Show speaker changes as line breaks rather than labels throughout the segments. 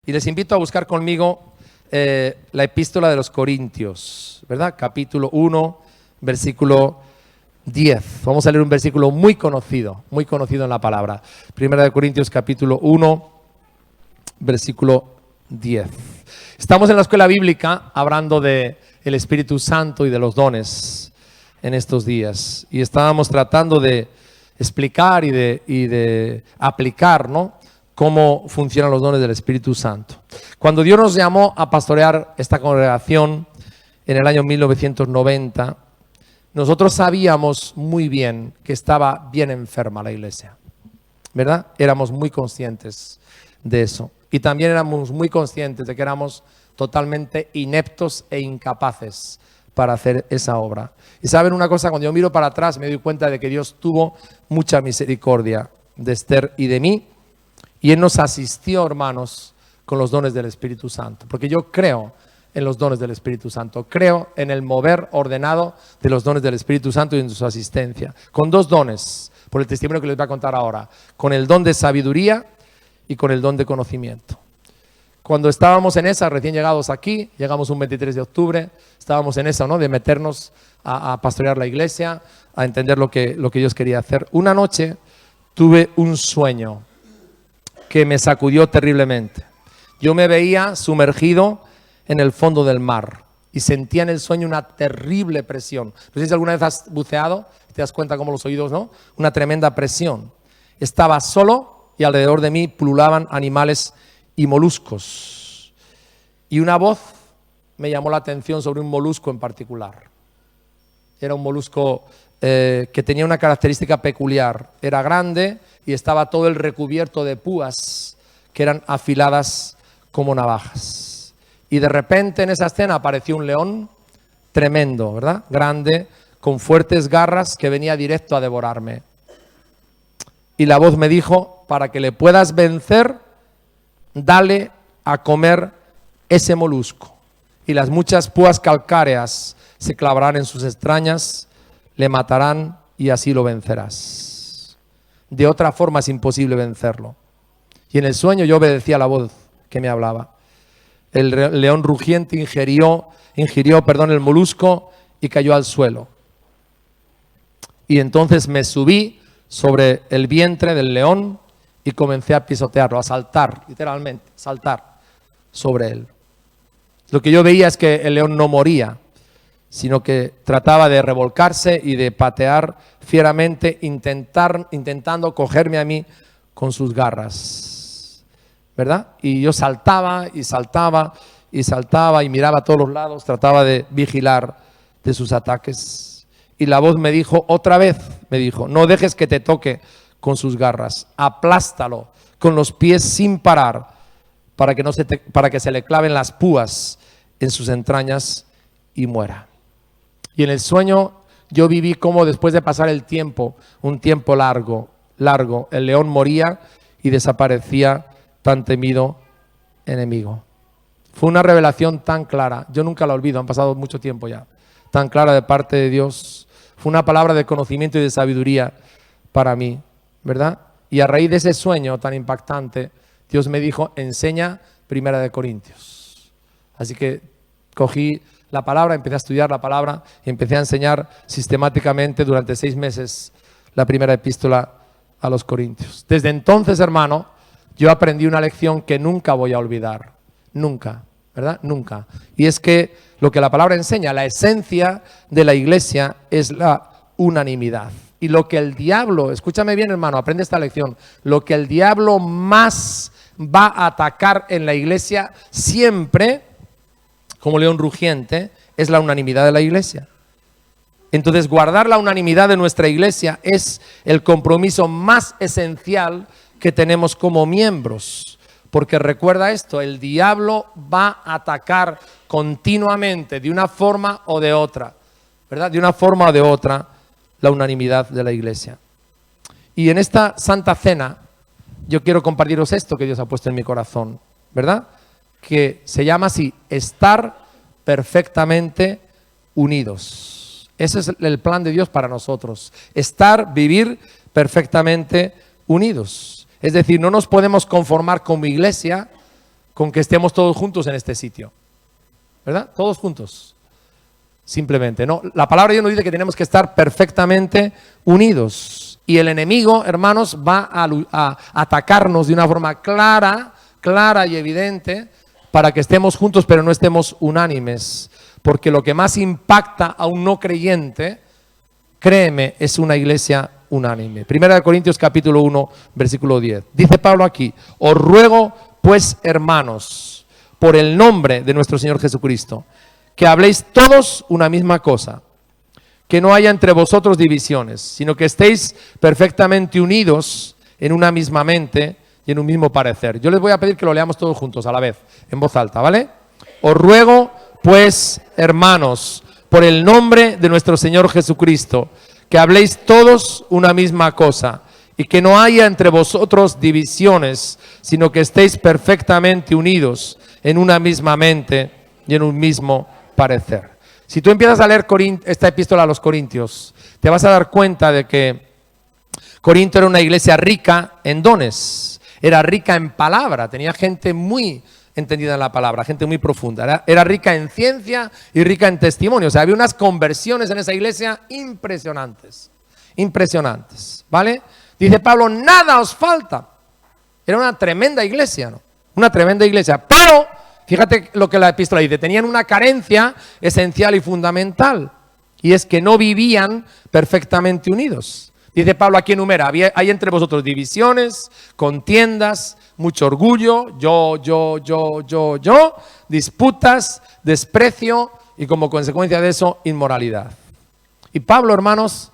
Y les invito a buscar conmigo la epístola de los Corintios, ¿verdad? Capítulo 1, versículo 10. Vamos a leer un versículo muy conocido en la palabra. Primera de Corintios, capítulo 1, versículo 10. Estamos en la escuela bíblica hablando del Espíritu Santo y de los dones en estos días. Y estábamos tratando de explicar y de aplicar, ¿no?, cómo funcionan los dones del Espíritu Santo. Cuando Dios nos llamó a pastorear esta congregación en el año 1990, nosotros sabíamos muy bien que estaba bien enferma la iglesia, ¿verdad? Éramos muy conscientes de eso. Y también éramos muy conscientes de que éramos totalmente ineptos e incapaces para hacer esa obra. Y saben una cosa, cuando yo miro para atrás me doy cuenta de que Dios tuvo mucha misericordia de Esther y de mí, y Él nos asistió, hermanos, con los dones del Espíritu Santo. Porque yo creo en los dones del Espíritu Santo. Creo en el mover ordenado de los dones del Espíritu Santo y en su asistencia. Con dos dones, por el testimonio que les voy a contar ahora. Con el don de sabiduría y con el don de conocimiento. Cuando estábamos en esa, recién llegados aquí, llegamos un 23 de octubre, estábamos en esa, ¿no?, de meternos a pastorear la iglesia, a entender lo que Dios quería hacer. Una noche tuve un sueño que me sacudió terriblemente. Yo me veía sumergido en el fondo del mar y sentía en el sueño una terrible presión. No sé si alguna vez has buceado, te das cuenta cómo los oídos, ¿no? Una tremenda presión. Estaba solo y alrededor de mí pululaban animales y moluscos. Y una voz me llamó la atención sobre un molusco en particular. Era un molusco que tenía una característica peculiar. Era grande y estaba todo el recubierto de púas que eran afiladas como navajas. Y de repente en esa escena apareció un león tremendo, ¿verdad? Grande, con fuertes garras que venía directo a devorarme. Y la voz me dijo, para que le puedas vencer, dale a comer ese molusco. Y las muchas púas calcáreas se clavarán en sus entrañas, le matarán y así lo vencerás. De otra forma es imposible vencerlo. Y en el sueño yo obedecía a la voz que me hablaba. El león rugiente ingirió el molusco y cayó al suelo. Y entonces me subí sobre el vientre del león y comencé a pisotearlo, a saltar, literalmente, saltar sobre él. Lo que yo veía es que el león no moría, sino que trataba de revolcarse y de patear fieramente, intentando cogerme a mí con sus garras, ¿verdad? Y yo saltaba y saltaba y saltaba y miraba a todos los lados, trataba de vigilar de sus ataques. Y la voz me dijo, otra vez, me dijo, no dejes que te toque con sus garras, aplástalo con los pies sin parar para que se le claven las púas en sus entrañas y muera. Y en el sueño yo viví como después de pasar el tiempo, un tiempo largo, el león moría y desaparecía tan temido enemigo. Fue una revelación tan clara, yo nunca la olvido, han pasado mucho tiempo ya, tan clara de parte de Dios. Fue una palabra de conocimiento y de sabiduría para mí, ¿verdad? Y a raíz de ese sueño tan impactante, Dios me dijo, enseña Primera de Corintios. Así que cogí la palabra, empecé a estudiar la palabra y empecé a enseñar sistemáticamente durante 6 meses la primera epístola a los Corintios. Desde entonces, hermano, yo aprendí una lección que nunca voy a olvidar. Nunca, ¿verdad? Nunca. Y es que lo que la palabra enseña, la esencia de la iglesia es la unanimidad. Y lo que el diablo, escúchame bien, hermano, aprende esta lección, lo que el diablo más va a atacar en la iglesia siempre, como león rugiente, es la unanimidad de la iglesia. Entonces, guardar la unanimidad de nuestra iglesia es el compromiso más esencial que tenemos como miembros. Porque recuerda esto, el diablo va a atacar continuamente, de una forma o de otra, ¿verdad? De una forma o de otra, la unanimidad de la iglesia. Y en esta Santa Cena, yo quiero compartiros esto que Dios ha puesto en mi corazón, ¿verdad? Que se llama así, estar perfectamente unidos. Ese es el plan de Dios para nosotros. Vivir perfectamente unidos. Es decir, no nos podemos conformar como iglesia con que estemos todos juntos en este sitio, ¿verdad? Todos juntos, simplemente, ¿no? La palabra de Dios nos dice que tenemos que estar perfectamente unidos. Y el enemigo, hermanos, va a atacarnos de una forma clara y evidente para que estemos juntos, pero no estemos unánimes. Porque lo que más impacta a un no creyente, créeme, es una iglesia unánime. Primera de Corintios capítulo 1, versículo 10. Dice Pablo aquí: os ruego pues, hermanos, por el nombre de nuestro Señor Jesucristo, que habléis todos una misma cosa, que no haya entre vosotros divisiones, sino que estéis perfectamente unidos en una misma mente y en un mismo parecer. Yo les voy a pedir que lo leamos todos juntos a la vez, en voz alta, ¿vale? Os ruego pues, hermanos, por el nombre de nuestro Señor Jesucristo, que habléis todos una misma cosa, y que no haya entre vosotros divisiones, sino que estéis perfectamente unidos en una misma mente y en un mismo parecer. Si tú empiezas a leer esta epístola a los Corintios, te vas a dar cuenta de que Corinto era una iglesia rica en dones, era rica en palabra, tenía gente muy entendida en la palabra, gente muy profunda, era rica en ciencia y rica en testimonio. O sea, había unas conversiones en esa iglesia impresionantes, ¿vale? Dice Pablo: nada os falta. Era una tremenda iglesia, ¿no? Una tremenda iglesia, pero fíjate lo que la epístola dice: tenían una carencia esencial y fundamental, y es que no vivían perfectamente unidos. Dice Pablo, aquí enumera: hay entre vosotros divisiones, contiendas, mucho orgullo, yo, disputas, desprecio y como consecuencia de eso, inmoralidad. Y Pablo, hermanos,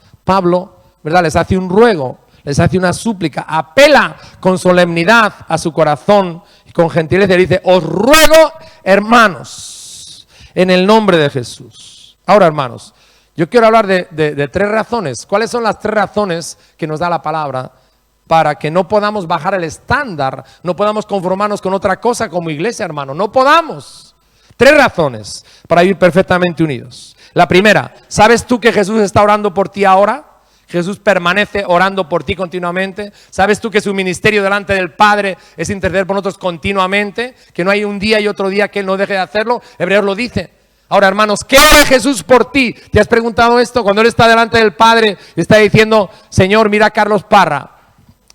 ¿verdad?, les hace un ruego, les hace una súplica, apela con solemnidad a su corazón y con gentileza, y dice: os ruego, hermanos, en el nombre de Jesús. Ahora, hermanos, yo quiero hablar de tres razones. ¿Cuáles son las tres razones que nos da la palabra para que no podamos bajar el estándar, no podamos conformarnos con otra cosa como iglesia, hermano? No podamos. Tres razones para vivir perfectamente unidos. La primera: ¿sabes tú que Jesús está orando por ti ahora? Jesús permanece orando por ti continuamente. ¿Sabes tú que su ministerio delante del Padre es interceder por nosotros continuamente? Que no hay un día y otro día que Él no deje de hacerlo. Hebreos lo dice. Ahora, hermanos, ¿qué ora Jesús por ti? ¿Te has preguntado esto? Cuando Él está delante del Padre y está diciendo: Señor, mira a Carlos Parra.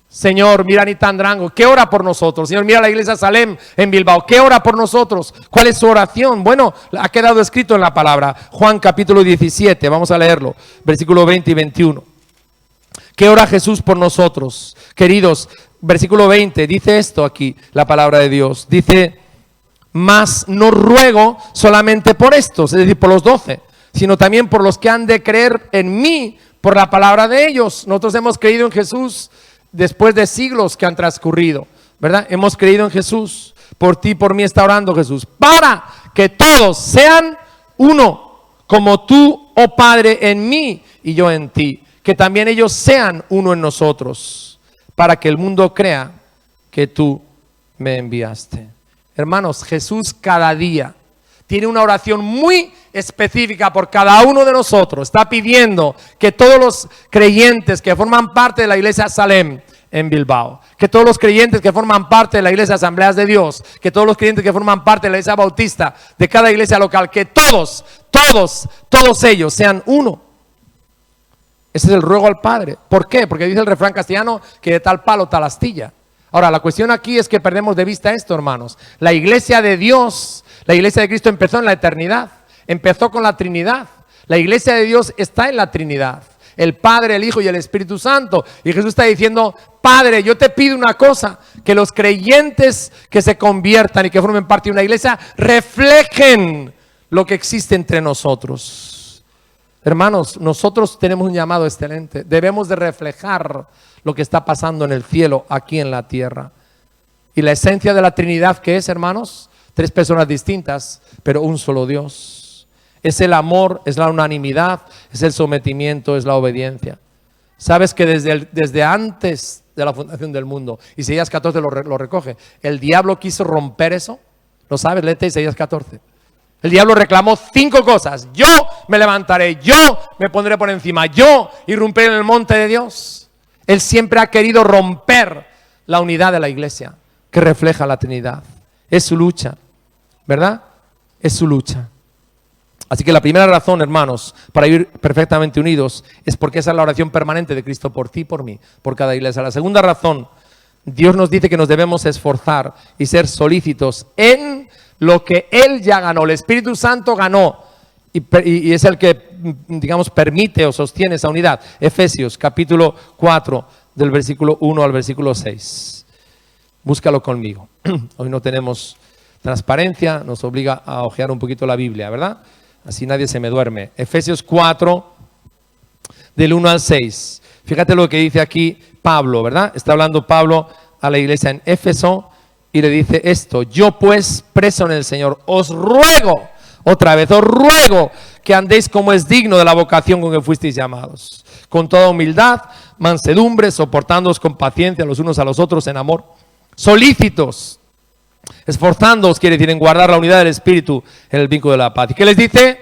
Señor, mira a Nitán Drango. ¿Qué ora por nosotros? Señor, mira a la iglesia Salem en Bilbao. ¿Qué ora por nosotros? ¿Cuál es su oración? Bueno, ha quedado escrito en la palabra. Juan capítulo 17, vamos a leerlo, versículo 20 y 21. ¿Qué ora Jesús por nosotros? Queridos, versículo 20, dice esto aquí, la palabra de Dios. Dice: mas no ruego solamente por estos, es decir, por los 12, sino también por los que han de creer en mí por la palabra de ellos. Nosotros hemos creído en Jesús después de siglos que han transcurrido, ¿verdad? Hemos creído en Jesús. Por ti y por mí está orando Jesús, para que todos sean uno, como tú, oh Padre, en mí y yo en ti. Que también ellos sean uno en nosotros, para que el mundo crea que tú me enviaste. Hermanos, Jesús cada día tiene una oración muy específica por cada uno de nosotros. Está pidiendo que todos los creyentes que forman parte de la iglesia Salem en Bilbao, que todos los creyentes que forman parte de la iglesia Asambleas de Dios, que todos los creyentes que forman parte de la iglesia Bautista, de cada iglesia local, que todos ellos sean uno. Ese es el ruego al Padre. ¿Por qué? Porque dice el refrán castellano que de tal palo tal astilla. Ahora, la cuestión aquí es que perdemos de vista esto, hermanos. La iglesia de Dios, la iglesia de Cristo empezó en la eternidad, empezó con la Trinidad. La iglesia de Dios está en la Trinidad, el Padre, el Hijo y el Espíritu Santo. Y Jesús está diciendo: Padre, yo te pido una cosa, que los creyentes que se conviertan y que formen parte de una iglesia reflejen lo que existe entre nosotros. Hermanos, nosotros tenemos un llamado excelente. Debemos de reflejar lo que está pasando en el cielo, aquí en la tierra. Y la esencia de la Trinidad, ¿qué es, hermanos? Tres personas distintas, pero un solo Dios. Es el amor, es la unanimidad, es el sometimiento, es la obediencia. Sabes que desde antes de la fundación del mundo, Isaías 14 lo recoge, el diablo quiso romper eso. ¿Lo sabes? Léete Isaías 14. El diablo reclamó 5 cosas. Yo me levantaré, yo me pondré por encima, yo irrumpiré en el monte de Dios. Él siempre ha querido romper la unidad de la iglesia, que refleja la Trinidad. Es su lucha, ¿verdad? Es su lucha. Así que la primera razón, hermanos, para vivir perfectamente unidos es porque esa es la oración permanente de Cristo por ti y por mí, por cada iglesia. La segunda razón, Dios nos dice que nos debemos esforzar y ser solícitos en lo que Él ya ganó. El Espíritu Santo ganó y es el que, digamos, permite o sostiene esa unidad. Efesios capítulo 4, del versículo 1 al versículo 6. Búscalo conmigo. Hoy no tenemos transparencia, nos obliga a hojear un poquito la Biblia, ¿verdad? Así nadie se me duerme. Efesios 4, del 1 al 6. Fíjate lo que dice aquí Pablo, ¿verdad? Está hablando Pablo a la iglesia en Éfeso y le dice esto: yo pues, preso en el Señor, os ruego, otra vez, os ruego que andéis como es digno de la vocación con que fuisteis llamados, con toda humildad, mansedumbre, soportándoos con paciencia los unos a los otros en amor, solícitos, esforzándoos, quiere decir, en guardar la unidad del Espíritu en el vínculo de la paz. ¿Y qué les dice?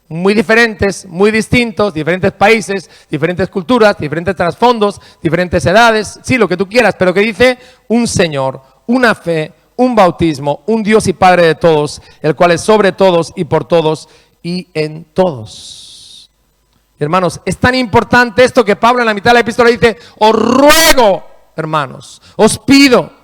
Muy diferentes, muy distintos, diferentes países, diferentes culturas, diferentes trasfondos, diferentes edades, sí, lo que tú quieras, pero que dice un Señor, una fe, un bautismo, un Dios y Padre de todos, el cual es sobre todos y por todos y en todos. Hermanos, es tan importante esto que Pablo en la mitad de la epístola dice: os ruego, hermanos, os pido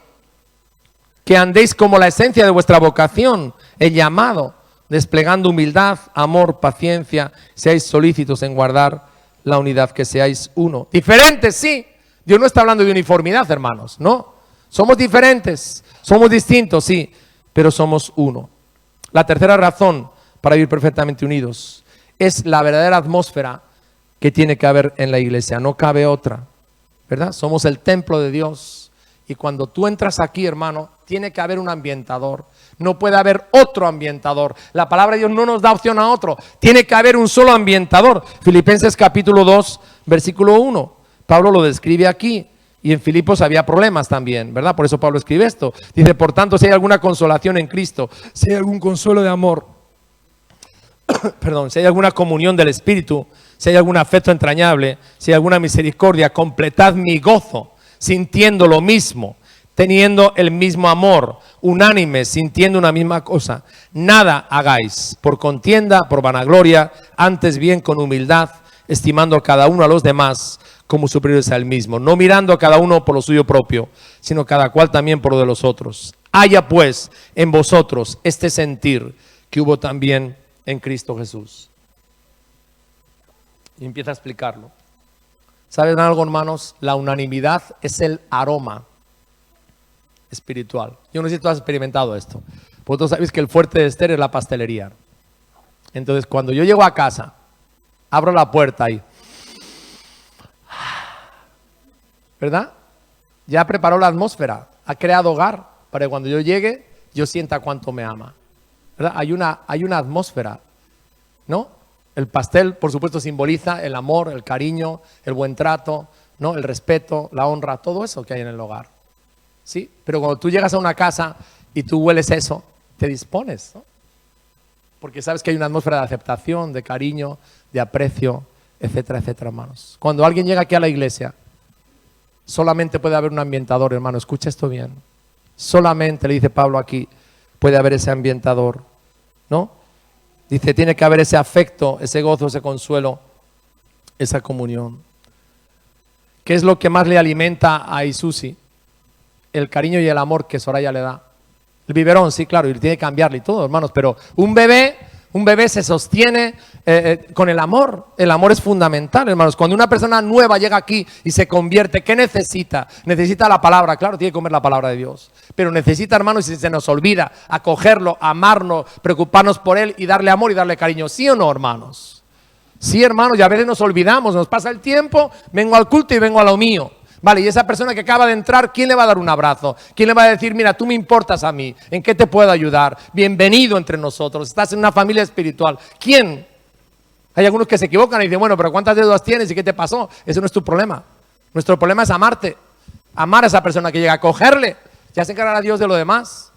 que andéis como la esencia de vuestra vocación, el llamado, desplegando humildad, amor, paciencia, seáis solícitos en guardar la unidad, que seáis uno. Diferentes, sí. Dios no está hablando de uniformidad, hermanos, no. Somos diferentes, somos distintos, sí, pero somos uno. La tercera razón para vivir perfectamente unidos es la verdadera atmósfera que tiene que haber en la iglesia. No cabe otra, ¿verdad? Somos el templo de Dios. Y cuando tú entras aquí, hermano, tiene que haber un ambientador. No puede haber otro ambientador. La palabra de Dios no nos da opción a otro. Tiene que haber un solo ambientador. Filipenses capítulo 2, versículo 1. Pablo lo describe aquí. Y en Filipos había problemas también, ¿verdad? Por eso Pablo escribe esto. Dice: por tanto, si hay alguna consolación en Cristo, si hay algún consuelo de amor, perdón, si hay alguna comunión del Espíritu, si hay algún afecto entrañable, si hay alguna misericordia, completad mi gozo, sintiendo lo mismo, teniendo el mismo amor, unánimes, sintiendo una misma cosa. Nada hagáis por contienda, por vanagloria, antes bien con humildad, estimando cada uno a los demás como superiores al mismo, no mirando a cada uno por lo suyo propio, sino cada cual también por lo de los otros. Haya pues en vosotros este sentir que hubo también en Cristo Jesús. Y empieza a explicarlo. ¿Saben algo, hermanos? La unanimidad es el aroma espiritual. Yo no sé si tú has experimentado esto. Vosotros sabéis que el fuerte de Esther es la pastelería. Entonces, cuando yo llego a casa, abro la puerta y, ¿verdad? Ya preparó la atmósfera, ha creado hogar para que cuando yo llegue, yo sienta cuánto me ama, ¿verdad? Hay una atmósfera, ¿no? El pastel, por supuesto, simboliza el amor, el cariño, el buen trato, ¿no? El respeto, la honra, todo eso que hay en el hogar, ¿sí? Pero cuando tú llegas a una casa y tú hueles eso, te dispones, ¿no? Porque sabes que hay una atmósfera de aceptación, de cariño, de aprecio, etcétera, etcétera, hermanos. Cuando alguien llega aquí a la iglesia, solamente puede haber un ambientador, hermano, escucha esto bien. Solamente, le dice Pablo aquí, puede haber ese ambientador, ¿no? Dice, tiene que haber ese afecto, ese gozo, ese consuelo, esa comunión. ¿Qué es lo que más le alimenta a Isusi? El cariño y el amor que Soraya le da. El biberón, sí, claro, y tiene que cambiarle y todo, hermanos, pero un bebé se sostiene con el amor. El amor es fundamental, hermanos. Cuando una persona nueva llega aquí y se convierte, ¿qué necesita? Necesita la palabra, claro, tiene que comer la palabra de Dios. Pero necesita, hermanos, y si se nos olvida, acogerlo, amarnos, preocuparnos por él y darle amor y darle cariño. ¿Sí o no, hermanos? Sí, hermanos, y a veces nos olvidamos, nos pasa el tiempo, vengo al culto y vengo a lo mío. Vale, y esa persona que acaba de entrar, ¿quién le va a dar un abrazo? ¿Quién le va a decir, mira, tú me importas a mí? ¿En qué te puedo ayudar? Bienvenido entre nosotros, estás en una familia espiritual. ¿Quién? Hay algunos que se equivocan y dicen, bueno, pero ¿cuántas deudas tienes y qué te pasó? Ese no es tu problema. Nuestro problema es amarte, amar a esa persona que llega, a cogerle. Ya se encargará Dios de lo demás,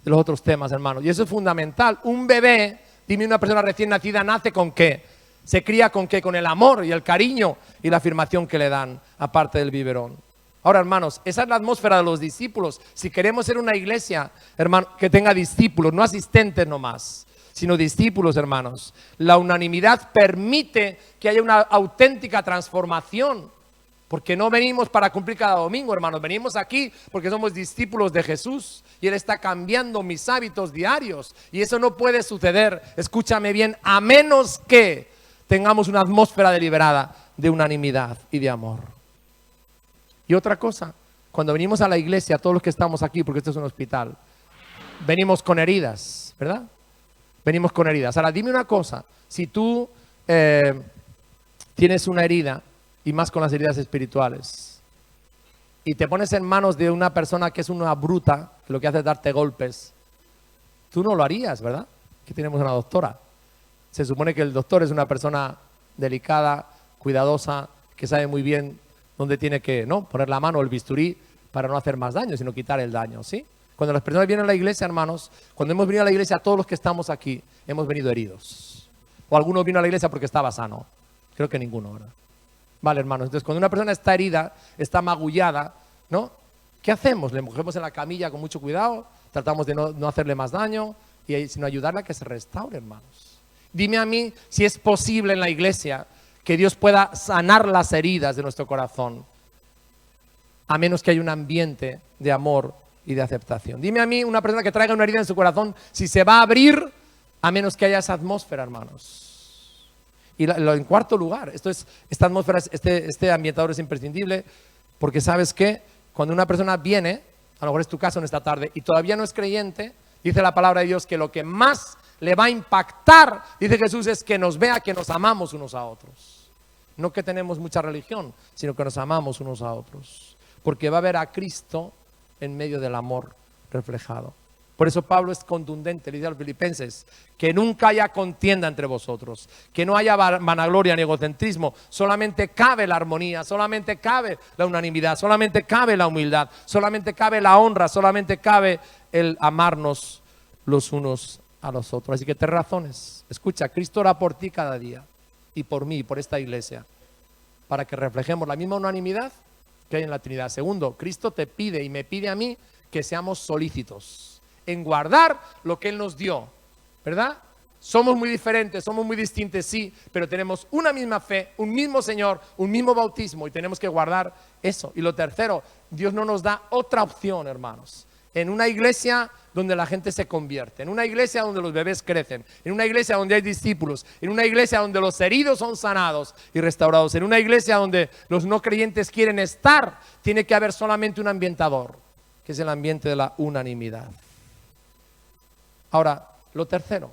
de los otros temas, hermanos. Y eso es fundamental. Un bebé, dime, una persona recién nacida, ¿nace con qué? ¿Se cría con qué? Con el amor y el cariño y la afirmación que le dan, aparte del biberón. Ahora, hermanos, esa es la atmósfera de los discípulos. Si queremos ser una iglesia, hermano, que tenga discípulos, no asistentes nomás, sino discípulos, hermanos, la unanimidad permite que haya una auténtica transformación. Porque no venimos para cumplir cada domingo, hermanos. Venimos aquí porque somos discípulos de Jesús. Y Él está cambiando mis hábitos diarios. Y eso no puede suceder, escúchame bien, a menos que tengamos una atmósfera deliberada de unanimidad y de amor. Y otra cosa, cuando venimos a la iglesia, todos los que estamos aquí, porque esto es un hospital, venimos con heridas, ¿verdad? Venimos con heridas. Ahora, dime una cosa. Si tú tienes una herida, y más con las heridas espirituales, y te pones en manos de una persona que es una bruta, que lo que hace es darte golpes, tú no lo harías, ¿verdad? Aquí tenemos una doctora. Se supone que el doctor es una persona delicada, cuidadosa, que sabe muy bien dónde tiene que, ¿no?, poner la mano o el bisturí para no hacer más daño, sino quitar el daño, ¿sí? Cuando las personas vienen a la iglesia, hermanos, cuando hemos venido a la iglesia, todos los que estamos aquí, hemos venido heridos. O alguno vino a la iglesia porque estaba sano. Creo que ninguno, ¿verdad? Vale, hermanos, entonces cuando una persona está herida, está magullada, ¿no? ¿Qué hacemos? Le cogemos en la camilla con mucho cuidado, tratamos de no hacerle más daño, sino ayudarle a que se restaure, hermanos. Dime a mí si es posible en la iglesia que Dios pueda sanar las heridas de nuestro corazón, a menos que haya un ambiente de amor y de aceptación. Dime a mí una persona que traiga una herida en su corazón, si se va a abrir, a menos que haya esa atmósfera, hermanos. Y en cuarto lugar, esta atmósfera, este ambientador es imprescindible, porque ¿sabes qué? Cuando una persona viene, a lo mejor es tu caso en esta tarde, y todavía no es creyente, dice la palabra de Dios que lo que más le va a impactar, dice Jesús, es que nos vea que nos amamos unos a otros. No que tenemos mucha religión, sino que nos amamos unos a otros. Porque va a ver a Cristo en medio del amor reflejado. Por eso Pablo es contundente, le dice a los filipenses, que nunca haya contienda entre vosotros, que no haya vanagloria ni egocentrismo, solamente cabe la armonía, solamente cabe la unanimidad, solamente cabe la humildad, solamente cabe la honra, solamente cabe el amarnos los unos a los otros. Así que 3 razones. Escucha, Cristo ora por ti cada día y por mí y por esta iglesia, para que reflejemos la misma unanimidad que hay en la Trinidad. Segundo, Cristo te pide y me pide a mí que seamos solícitos en guardar lo que Él nos dio, ¿verdad? Somos muy diferentes, somos muy distintos, sí, pero tenemos una misma fe, un mismo Señor, un mismo bautismo y tenemos que guardar eso. Y lo tercero, Dios no nos da otra opción, hermanos. En una iglesia donde la gente se convierte, en una iglesia donde los bebés crecen, en una iglesia donde hay discípulos, en una iglesia donde los heridos son sanados y restaurados, en una iglesia donde los no creyentes quieren estar, tiene que haber solamente un ambientador, que es el ambiente de la unanimidad. Ahora, lo tercero,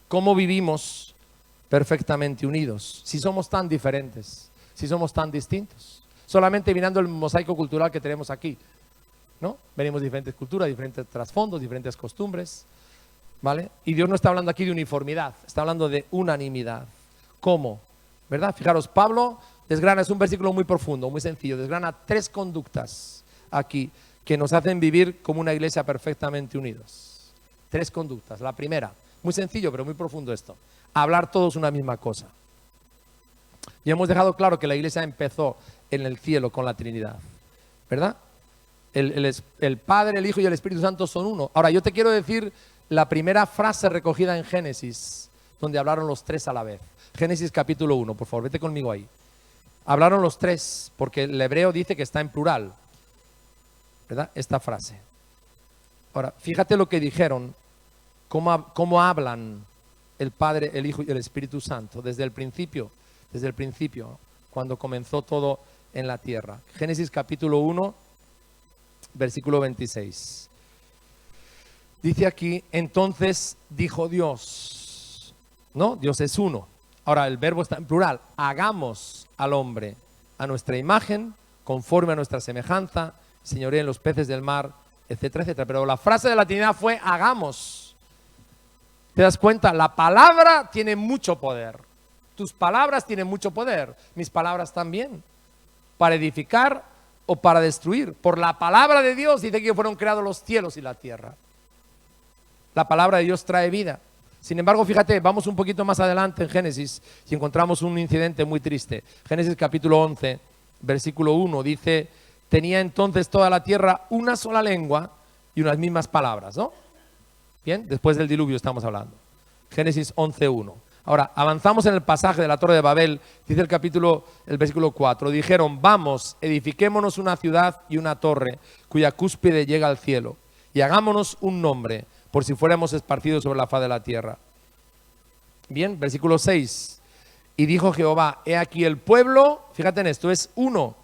¿cómo vivimos perfectamente unidos? Si somos tan diferentes, si somos tan distintos. Solamente mirando el mosaico cultural que tenemos aquí, ¿no? Venimos de diferentes culturas, diferentes trasfondos, diferentes costumbres, ¿vale? Y Dios no está hablando aquí de uniformidad, está hablando de unanimidad. ¿Cómo? ¿Verdad? Fijaros, Pablo desgrana, es un versículo muy profundo, muy sencillo, desgrana 3 conductas aquí que nos hacen vivir como una iglesia perfectamente unidos. 3 conductas. La primera, muy sencillo pero muy profundo esto, hablar todos una misma cosa. Y hemos dejado claro que la iglesia empezó en el cielo con la Trinidad, ¿verdad? El Padre, el Hijo y el Espíritu Santo son uno. Ahora yo te quiero decir la primera frase recogida en Génesis, donde hablaron los 3 a la vez. Génesis capítulo 1, por favor, vete conmigo ahí. Hablaron los 3, porque el hebreo dice que está en plural, ¿verdad? Esta frase. Ahora, fíjate lo que dijeron, cómo hablan el Padre, el Hijo y el Espíritu Santo desde el principio, cuando comenzó todo en la tierra. Génesis capítulo 1, versículo 26. Dice aquí, entonces dijo Dios, ¿no? Dios es uno. Ahora el verbo está en plural, hagamos al hombre a nuestra imagen, conforme a nuestra semejanza, señoree en los peces del mar, etcétera, etcétera. Pero la frase de la Trinidad fue hagamos. ¿Te das cuenta? La palabra tiene mucho poder. Tus palabras tienen mucho poder. Mis palabras también. Para edificar o para destruir. Por la palabra de Dios dice que fueron creados los cielos y la tierra. La palabra de Dios trae vida. Sin embargo, fíjate, vamos un poquito más adelante en Génesis y encontramos un incidente muy triste. Génesis capítulo 11, versículo 1, dice, tenía entonces toda la tierra una sola lengua y unas mismas palabras, ¿no? Bien, después del diluvio estamos hablando. Génesis 11:1. Ahora, avanzamos en el pasaje de la Torre de Babel, dice el versículo 4, dijeron, vamos, edifiquémonos una ciudad y una torre, cuya cúspide llega al cielo, y hagámonos un nombre, por si fuéramos esparcidos sobre la faz de la tierra. Bien, versículo 6, y dijo Jehová, he aquí el pueblo, fíjate en esto, es uno,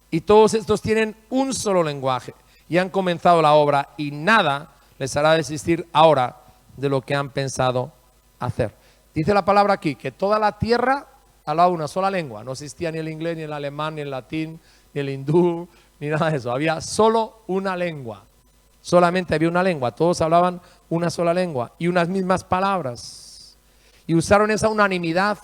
y todos estos tienen un solo lenguaje, y han comenzado la obra, y nada les hará desistir ahora de lo que han pensado hacer. Dice la palabra aquí que toda la tierra hablaba una sola lengua. No existía ni el inglés, ni el alemán, ni el latín, ni el hindú, ni nada de eso. Había solo una lengua. Solamente había una lengua. Todos hablaban una sola lengua y unas mismas palabras. Y usaron esa unanimidad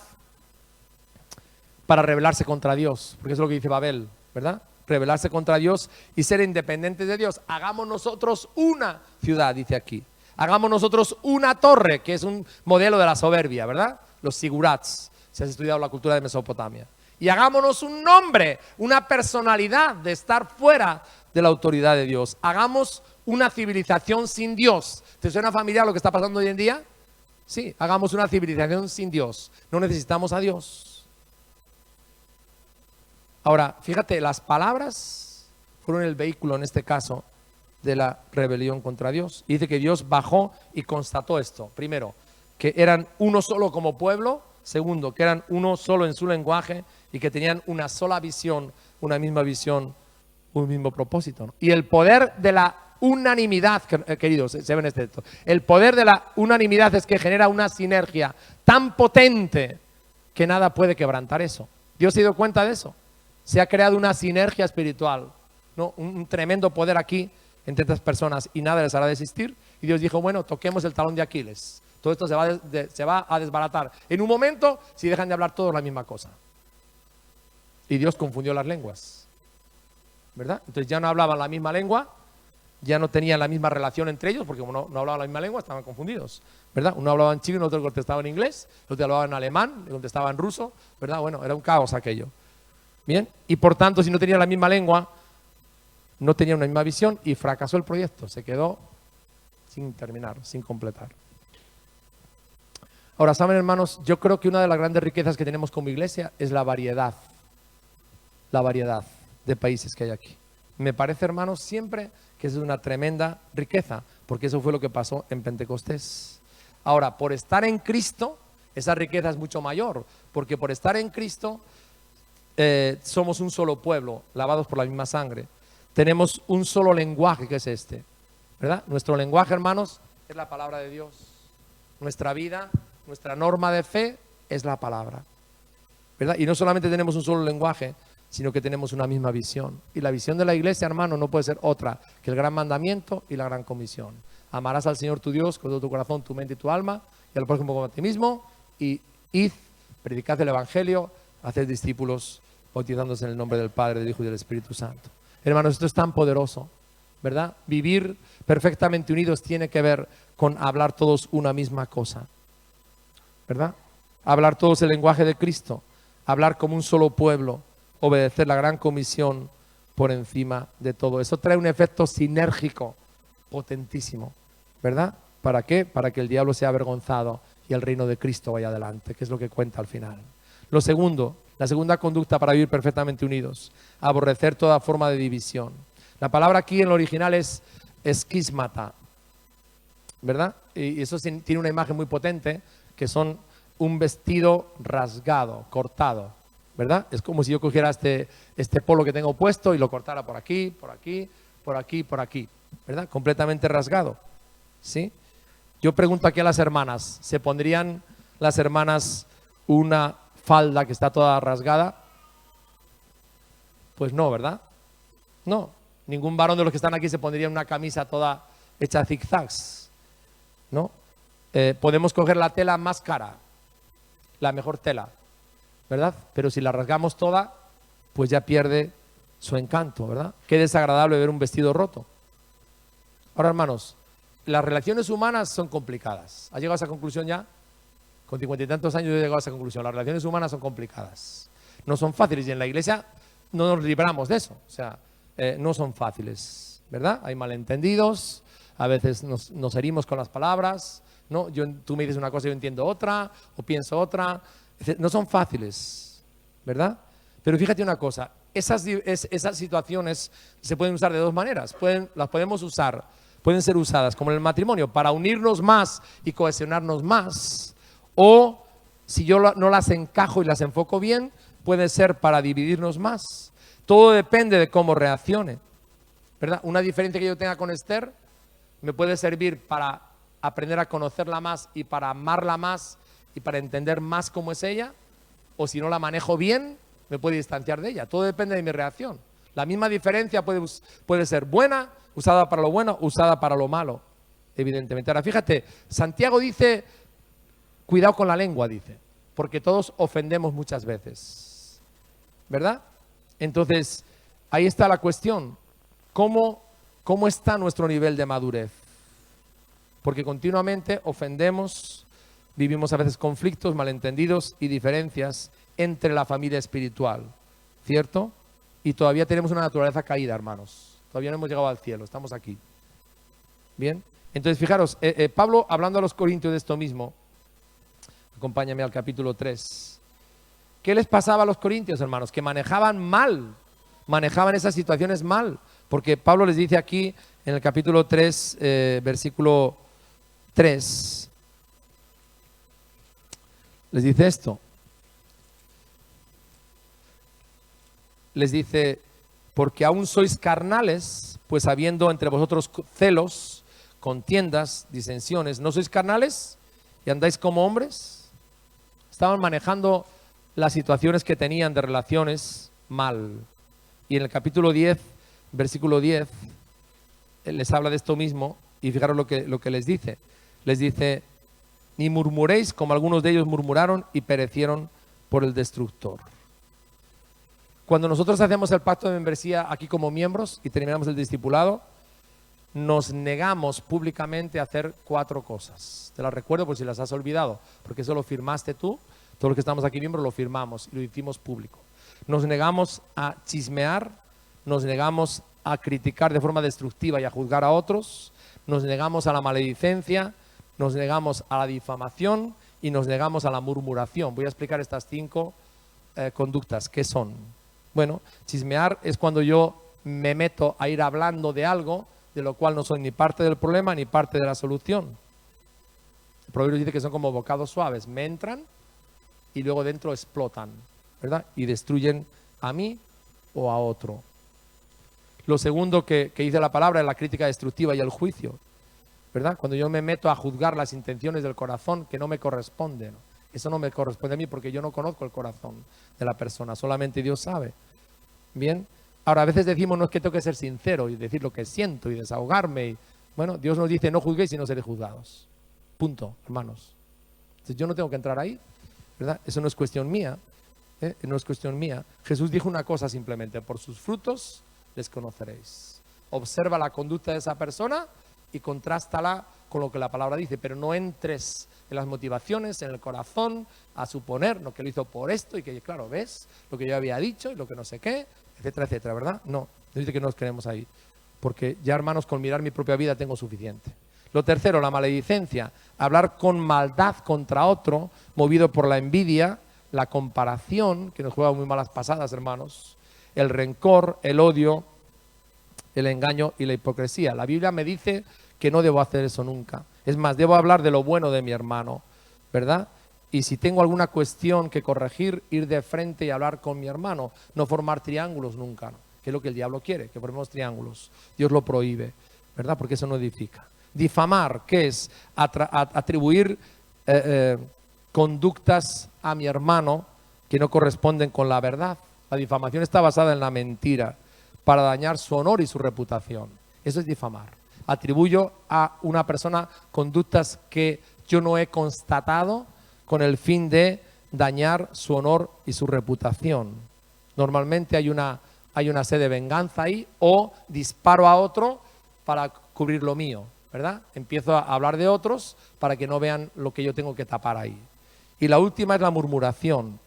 para rebelarse contra Dios. Porque eso es lo que dice Babel, ¿verdad? Rebelarse contra Dios y ser independientes de Dios. Hagamos nosotros una ciudad, dice aquí. Hagamos nosotros una torre, que es un modelo de la soberbia, ¿verdad? Los sigurats, si has estudiado la cultura de Mesopotamia. Y hagámonos un nombre, una personalidad de estar fuera de la autoridad de Dios. Hagamos una civilización sin Dios. ¿Te suena familiar lo que está pasando hoy en día? Sí, hagamos una civilización sin Dios. No necesitamos a Dios. Ahora, fíjate, las palabras fueron el vehículo en este caso de la rebelión contra Dios. Y dice que Dios bajó y constató esto. Primero, que eran uno solo como pueblo. Segundo, que eran uno solo en su lenguaje y que tenían una sola visión, una misma visión, un mismo propósito, ¿no? Y el poder de la unanimidad, queridos, se ven este texto. El poder de la unanimidad es que genera una sinergia tan potente que nada puede quebrantar eso. ¿Dios se dio cuenta de eso? Se ha creado una sinergia espiritual, ¿no? Un tremendo poder aquí entre estas personas y nada les hará desistir. Y Dios dijo, bueno, toquemos el talón de Aquiles. Todo esto se va a desbaratar en un momento si dejan de hablar todos la misma cosa. Y Dios confundió las lenguas, ¿verdad? Entonces ya no hablaban la misma lengua, ya no tenían la misma relación entre ellos, porque como no hablaban la misma lengua, estaban confundidos, ¿verdad? Uno hablaba en chino, otro contestaba en inglés, otro hablaba en alemán, le contestaba en ruso, ¿verdad? Bueno, era un caos aquello. Bien, y por tanto, si no tenían la misma lengua, no tenía una misma visión y fracasó el proyecto, se quedó sin terminar, sin completar. Ahora, saben, hermanos, yo creo que una de las grandes riquezas que tenemos como iglesia es la variedad de países que hay aquí. Me parece, hermanos, siempre que es una tremenda riqueza, porque eso fue lo que pasó en Pentecostés. Ahora, por estar en Cristo, esa riqueza es mucho mayor, porque por estar en Cristo somos un solo pueblo, lavados por la misma sangre. Tenemos un solo lenguaje, que es este, ¿verdad? Nuestro lenguaje, hermanos, es la palabra de Dios. Nuestra vida, nuestra norma de fe es la palabra, ¿verdad? Y no solamente tenemos un solo lenguaje, sino que tenemos una misma visión. Y la visión de la iglesia, hermano, no puede ser otra que el gran mandamiento y la gran comisión. Amarás al Señor tu Dios con todo tu corazón, tu mente y tu alma, y al prójimo como a ti mismo, y id, predicad el evangelio, haced discípulos, bautizándose en el nombre del Padre, del Hijo y del Espíritu Santo. Hermanos, esto es tan poderoso, ¿verdad? Vivir perfectamente unidos tiene que ver con hablar todos una misma cosa, ¿verdad? Hablar todos el lenguaje de Cristo, hablar como un solo pueblo, obedecer la gran comisión por encima de todo. Eso trae un efecto sinérgico potentísimo, ¿verdad? ¿Para qué? Para que el diablo sea avergonzado y el reino de Cristo vaya adelante, que es lo que cuenta al final. Lo segundo, la segunda conducta para vivir perfectamente unidos, aborrecer toda forma de división. La palabra aquí en el original es esquismata, ¿verdad? Y eso tiene una imagen muy potente, que son un vestido rasgado, cortado, ¿verdad? Es como si yo cogiera este polo que tengo puesto y lo cortara por aquí, por aquí, por aquí, por aquí, ¿verdad? Completamente rasgado, ¿sí? Yo pregunto aquí a las hermanas, ¿se pondrían las hermanas una falda que está toda rasgada? Pues no, ¿verdad? No, ningún varón de los que están aquí se pondría una camisa toda hecha zigzags, ¿no? Podemos coger la tela más cara, la mejor tela, ¿verdad? Pero si la rasgamos toda, pues ya pierde su encanto, ¿verdad? Qué desagradable ver un vestido roto. Ahora, hermanos, las relaciones humanas son complicadas. ¿Has llegado a esa conclusión ya? Con 50 y tantos años yo he llegado a esa conclusión. Las relaciones humanas son complicadas. No son fáciles y en la iglesia no nos libramos de eso. O sea, no son fáciles, ¿verdad? Hay malentendidos, a veces nos herimos con las palabras, ¿no? Tú me dices una cosa y yo entiendo otra, o pienso otra. No son fáciles, ¿verdad? Pero fíjate una cosa, esas situaciones se pueden usar de dos maneras. Las podemos usar, pueden ser usadas como en el matrimonio, para unirnos más y cohesionarnos más, o si yo no las encajo y las enfoco bien, puede ser para dividirnos más. Todo depende de cómo reaccione, ¿verdad? Una diferencia que yo tenga con Esther me puede servir para aprender a conocerla más y para amarla más y para entender más cómo es ella, o si no la manejo bien, me puede distanciar de ella. Todo depende de mi reacción. La misma diferencia puede ser buena, usada para lo bueno, usada para lo malo, evidentemente. Ahora, fíjate, Santiago dice, cuidado con la lengua, dice, porque todos ofendemos muchas veces, ¿verdad? Entonces, ahí está la cuestión. ¿Cómo está nuestro nivel de madurez? Porque continuamente ofendemos, vivimos a veces conflictos, malentendidos y diferencias entre la familia espiritual, ¿cierto? Y todavía tenemos una naturaleza caída, hermanos. Todavía no hemos llegado al cielo, estamos aquí. Bien, entonces fijaros, Pablo hablando a los corintios de esto mismo, acompáñame al capítulo 3. ¿Qué les pasaba a los corintios, hermanos? Que manejaban esas situaciones mal, porque Pablo les dice aquí en el capítulo 3, versículo 3, les dice esto. Les dice, porque aún sois carnales, pues habiendo entre vosotros celos, contiendas, disensiones, ¿no sois carnales y andáis como hombres? Estaban manejando las situaciones que tenían de relaciones mal. Y en el capítulo 10, versículo 10, les habla de esto mismo, y fijaros lo que les dice. Les dice, ni murmuréis como algunos de ellos murmuraron y perecieron por el destructor. Cuando nosotros hacemos el pacto de membresía aquí como miembros y terminamos el discipulado, nos negamos públicamente a hacer 4 cosas. Te las recuerdo por si las has olvidado, porque eso lo firmaste tú. Todos los que estamos aquí miembros lo firmamos y lo hicimos público. Nos negamos a chismear, nos negamos a criticar de forma destructiva y a juzgar a otros, nos negamos a la maledicencia, nos negamos a la difamación y nos negamos a la murmuración. Voy a explicar estas 5 conductas. ¿Qué son? Bueno, chismear es cuando yo me meto a ir hablando de algo de lo cual no soy ni parte del problema ni parte de la solución. El proverbio dice que son como bocados suaves, me entran y luego dentro explotan, ¿verdad? Y destruyen a mí o a otro. Lo segundo que dice la palabra es la crítica destructiva y el juicio, ¿verdad? Cuando yo me meto a juzgar las intenciones del corazón que no me corresponden, ¿no? Eso no me corresponde a mí porque yo no conozco el corazón de la persona, solamente Dios sabe. Bien, ahora a veces decimos no es que tengo que ser sincero y decir lo que siento y desahogarme. Bueno, Dios nos dice no juzguéis y no seréis juzgados. Punto, hermanos. Entonces yo no tengo que entrar ahí, ¿verdad? Eso no es cuestión mía, no es cuestión mía. Jesús dijo una cosa simplemente, por sus frutos les conoceréis. Observa la conducta de esa persona y contrástala con lo que la palabra dice, pero no entres en las motivaciones, en el corazón, a suponer lo que lo hizo por esto y que, claro, ves lo que yo había dicho y lo que no sé qué, etcétera, etcétera, ¿verdad? No, dice que no nos queremos ahí, porque ya, hermanos, con mirar mi propia vida tengo suficiente. Lo tercero, la maledicencia, hablar con maldad contra otro, movido por la envidia, la comparación, que nos juega muy malas pasadas, hermanos, el rencor, el odio, el engaño y la hipocresía. La Biblia me dice que no debo hacer eso nunca. Es más, debo hablar de lo bueno de mi hermano, ¿verdad? Y si tengo alguna cuestión que corregir, ir de frente y hablar con mi hermano, no formar triángulos nunca, ¿no? Que es lo que el diablo quiere, que formemos triángulos. Dios lo prohíbe, ¿verdad? Porque eso no edifica. Difamar, ¿qué es? Atribuir conductas a mi hermano que no corresponden con la verdad. La difamación está basada en la mentira para dañar su honor y su reputación. Eso es difamar. Atribuyo a una persona conductas que yo no he constatado con el fin de dañar su honor y su reputación. Normalmente hay una sed de venganza ahí, o disparo a otro para cubrir lo mío, ¿verdad? Empiezo a hablar de otros para que no vean lo que yo tengo que tapar ahí. Y la última es la murmuración.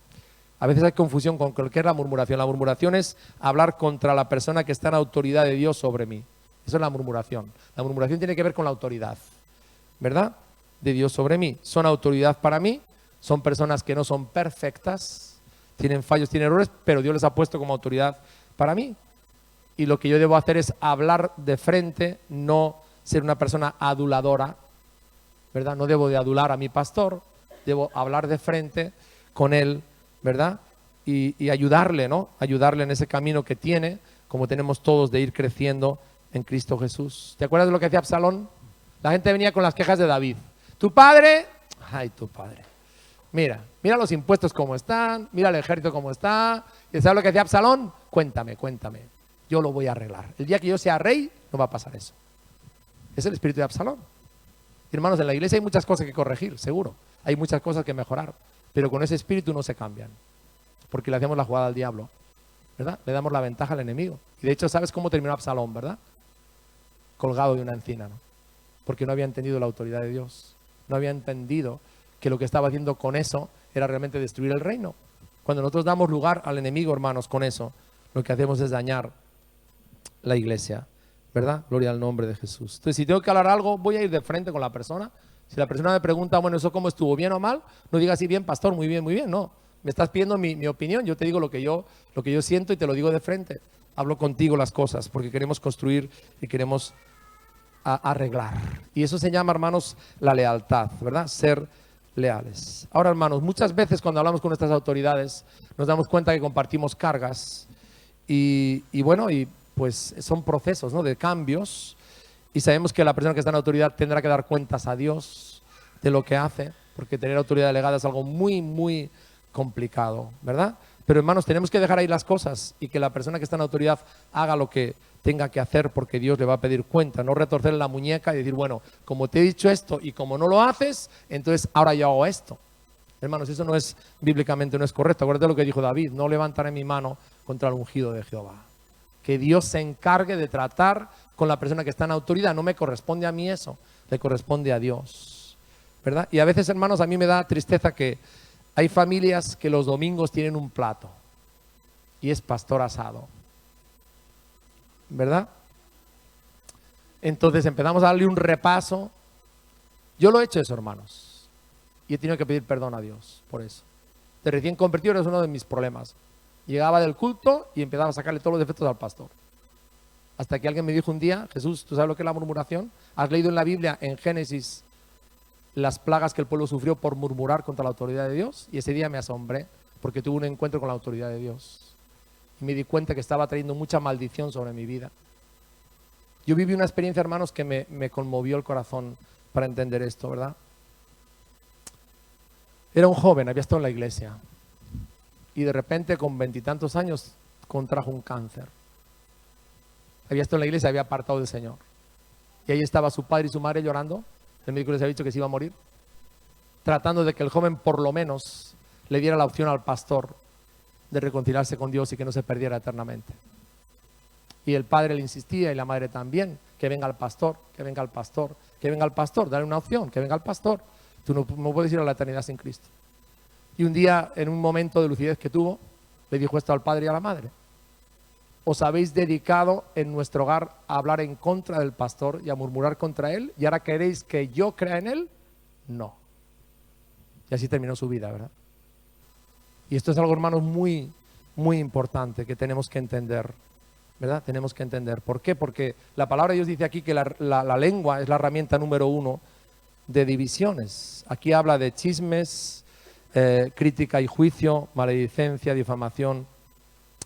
A veces hay confusión con lo que es la murmuración. La murmuración es hablar contra la persona que está en autoridad de Dios sobre mí. Eso es la murmuración. La murmuración tiene que ver con la autoridad, ¿verdad? De Dios sobre mí. Son autoridad para mí, son personas que no son perfectas, tienen fallos, tienen errores, pero Dios les ha puesto como autoridad para mí. Y lo que yo debo hacer es hablar de frente, no ser una persona aduladora, ¿verdad? No debo de adular a mi pastor, debo hablar de frente con él, ¿verdad? Y ayudarle, ¿no? Ayudarle en ese camino que tiene, como tenemos todos, de ir creciendo en Cristo Jesús. ¿Te acuerdas de lo que hacía Absalón? La gente venía con las quejas de David. Tu padre, ay, tu padre. Mira los impuestos cómo están, mira el ejército cómo está. ¿Y sabes lo que hacía Absalón? Cuéntame. Yo lo voy a arreglar. El día que yo sea rey, no va a pasar eso. Es el espíritu de Absalón. Hermanos, en la iglesia hay muchas cosas que corregir, seguro. Hay muchas cosas que mejorar. Pero con ese espíritu no se cambian. Porque le hacemos la jugada al diablo, ¿verdad? Le damos la ventaja al enemigo. Y de hecho, ¿sabes cómo terminó Absalón, verdad? Colgado de una encina, ¿no? Porque no había entendido la autoridad de Dios. No había entendido que lo que estaba haciendo con eso era realmente destruir el reino. Cuando nosotros damos lugar al enemigo, hermanos, con eso, lo que hacemos es dañar la iglesia, ¿verdad? Gloria al nombre de Jesús. Entonces, si tengo que hablar algo, voy a ir de frente con la persona. Si la persona me pregunta, bueno, ¿eso cómo estuvo? ¿Bien o mal? No diga así, bien, pastor, muy bien, no. Me estás pidiendo mi opinión, yo te digo lo que yo siento y te lo digo de frente. Hablo contigo las cosas porque queremos construir y queremos arreglar. Y eso se llama, hermanos, la lealtad, ¿verdad? Ser leales. Ahora, hermanos, muchas veces cuando hablamos con nuestras autoridades nos damos cuenta que compartimos cargas y pues son procesos, ¿no? De cambios, y sabemos que la persona que está en autoridad tendrá que dar cuentas a Dios de lo que hace, porque tener autoridad delegada es algo muy complicado, ¿verdad? Pero hermanos, tenemos que dejar ahí las cosas y que la persona que está en autoridad haga lo que tenga que hacer porque Dios le va a pedir cuenta, no retorcerle la muñeca y decir, bueno, como te he dicho esto y como no lo haces, entonces ahora yo hago esto. Hermanos, eso no es, bíblicamente no es correcto. Acuérdate lo que dijo David, no levantaré mi mano contra el ungido de Jehová. Que Dios se encargue de tratar con la persona que está en autoridad. No me corresponde a mí eso, le corresponde a Dios, ¿verdad? Y a veces, hermanos, a mí me da tristeza que hay familias que los domingos tienen un plato y es pastor asado, ¿verdad? Entonces empezamos a darle un repaso. Yo lo he hecho eso, hermanos, y he tenido que pedir perdón a Dios por eso. De recién convertido es uno de mis problemas. Llegaba del culto y empezaba a sacarle todos los defectos al pastor. Hasta que alguien me dijo un día, Jesús, ¿tú sabes lo que es la murmuración? ¿Has leído en la Biblia, en Génesis, las plagas que el pueblo sufrió por murmurar contra la autoridad de Dios? Y ese día me asombré porque tuve un encuentro con la autoridad de Dios. Y me di cuenta que estaba trayendo mucha maldición sobre mi vida. Yo viví una experiencia, hermanos, que me conmovió el corazón para entender esto, ¿verdad? Era un joven, había estado en la iglesia. Y de repente, con 20 y tantos años, contrajo un cáncer. Había estado en la iglesia, había apartado del Señor. Y ahí estaba su padre y su madre llorando. El médico les había dicho que se iba a morir. Tratando de que el joven, por lo menos, le diera la opción al pastor de reconciliarse con Dios y que no se perdiera eternamente. Y el padre le insistía, y la madre también, que venga el pastor, que venga el pastor, que venga el pastor, dale una opción, que venga el pastor. Tú no puedes ir a la eternidad sin Cristo. Y un día, en un momento de lucidez que tuvo, le dijo esto al padre y a la madre. Os habéis dedicado en nuestro hogar a hablar en contra del pastor y a murmurar contra él, y ahora queréis que yo crea en él. No. Y así terminó su vida, ¿verdad? Y esto es algo, hermanos, muy importante que tenemos que entender, ¿verdad? Tenemos que entender. ¿Por qué? Porque la palabra de Dios dice aquí que la lengua es la herramienta número 1 de divisiones. Aquí habla de chismes, crítica y juicio, maledicencia, difamación